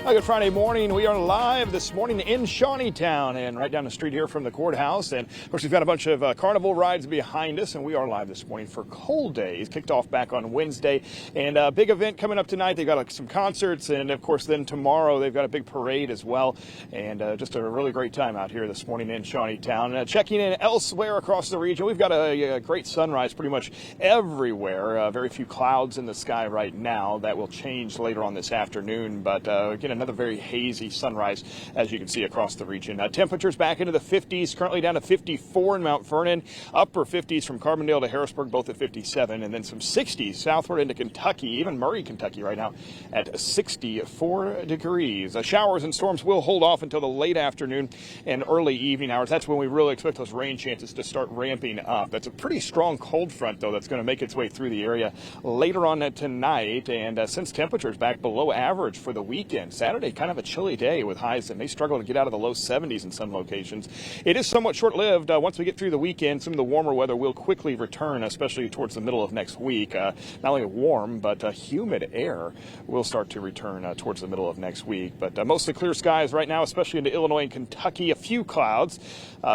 Good Friday morning. We are live this morning in Shawneetown and right down the street here from the courthouse. And of course, we've got a bunch of carnival rides behind us, and we are live this morning for Coal Days. Kicked off back on Wednesday, and a big event coming up tonight. They've got some concerts, and of course, then tomorrow they've got a big parade as well. And just a really great time out here this morning in Shawneetown. Checking in elsewhere across the region, we've got a great sunrise pretty much everywhere. Very few clouds in the sky right now. That will change later on this afternoon, but again, another very hazy sunrise, as you can see across the region. Temperatures back into the 50s, currently down to 54 in Mount Vernon, upper 50s from Carbondale to Harrisburg, both at 57, and then some 60s southward into Kentucky, even Murray, Kentucky right now at 64 degrees. Showers and storms will hold off until the late afternoon and early evening hours. That's when we really expect those rain chances to start ramping up. That's a pretty strong cold front, though, that's going to make its way through the area later on tonight, and since temperatures back below average for the weekend, Saturday kind of a chilly day with highs that may struggle to get out of the low 70s in some locations. It is somewhat short-lived. Once we get through the weekend, some of the warmer weather will quickly return, especially towards the middle of next week. Not only warm, but humid air will start to return towards the middle of next week. But mostly clear skies right now, especially into Illinois and Kentucky. A few clouds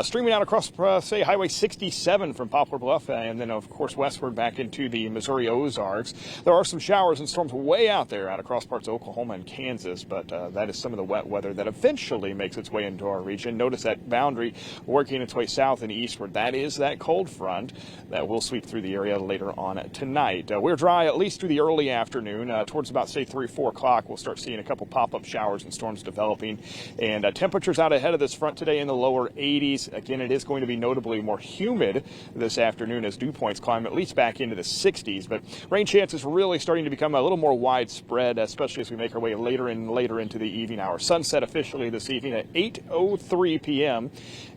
streaming out across, say, Highway 67 from Poplar Bluff, and then, of course, westward back into the Missouri Ozarks. There are some showers and storms way out there out across parts of Oklahoma and Kansas, but that is some of the wet weather that eventually makes its way into our region. Notice that boundary working its way south and eastward. That is that cold front that will sweep through the area later on tonight. We're dry at least through the early afternoon. Towards about, say, 3 or 4 o'clock, we'll start seeing a couple pop-up showers and storms developing. And temperatures out ahead of this front today in the lower 80s. Again, it is going to be notably more humid this afternoon as dew points climb at least back into the 60s. But rain chances really starting to become a little more widespread, especially as we make our way later and later into the evening hour. Sunset officially this evening at 8:03 p.m.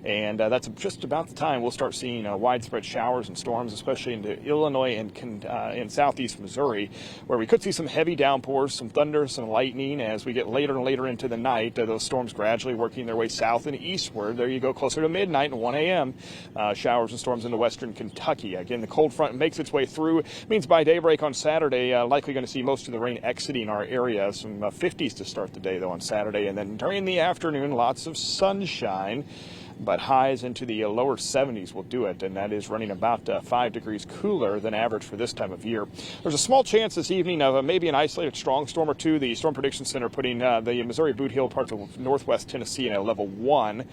And that's just about the time we'll start seeing widespread showers and storms, especially into Illinois and southeast Missouri, where we could see some heavy downpours, some thunder, some lightning as we get later and later into the night. Those storms gradually working their way south and eastward. There you go, closer to midnight and 1 a.m. Showers and storms into western Kentucky. Again, the cold front makes its way through. It means by daybreak on Saturday, likely going to see most of the rain exiting our area. Some 50s to start the day, though, on Saturday. And then during the afternoon, lots of sunshine, but highs into the lower 70s will do it, and that is running about 5 degrees cooler than average for this time of year. There's a small chance this evening of maybe an isolated strong storm or two. The Storm Prediction Center putting the Missouri Boot Hill parts of northwest Tennessee in a level 1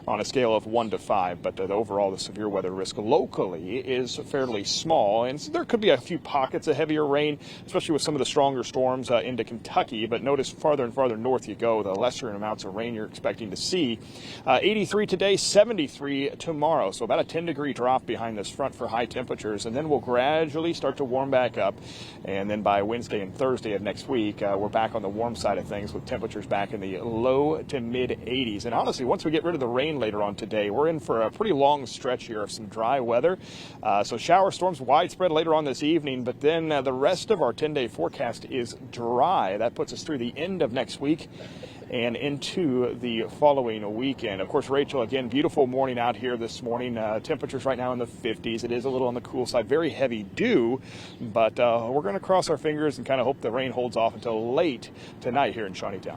on a scale of 1 to 5, but overall the severe weather risk locally is fairly small, and so there could be a few pockets of heavier rain, especially with some of the stronger storms into Kentucky. But notice farther and farther north you go, the lesser amounts of rain you're expecting to see. 83 today, 73 tomorrow, so about a 10-degree drop behind this front for high temperatures, and then we'll gradually start to warm back up. And then by Wednesday and Thursday of next week, we're back on the warm side of things with temperatures back in the low to mid 80s. And honestly, once we get rid of the rain later on today, we're in for a pretty long stretch here of some dry weather. So shower storms widespread later on this evening, but then the rest of our 10-day forecast is dry. That puts us through the end of next week and into the following weekend. Of course, Rachel, again, beautiful morning out here this morning. Temperatures right now in the 50s. It is a little on the cool side, very heavy dew, but we're going to cross our fingers and kind of hope the rain holds off until late tonight here in Shawneetown.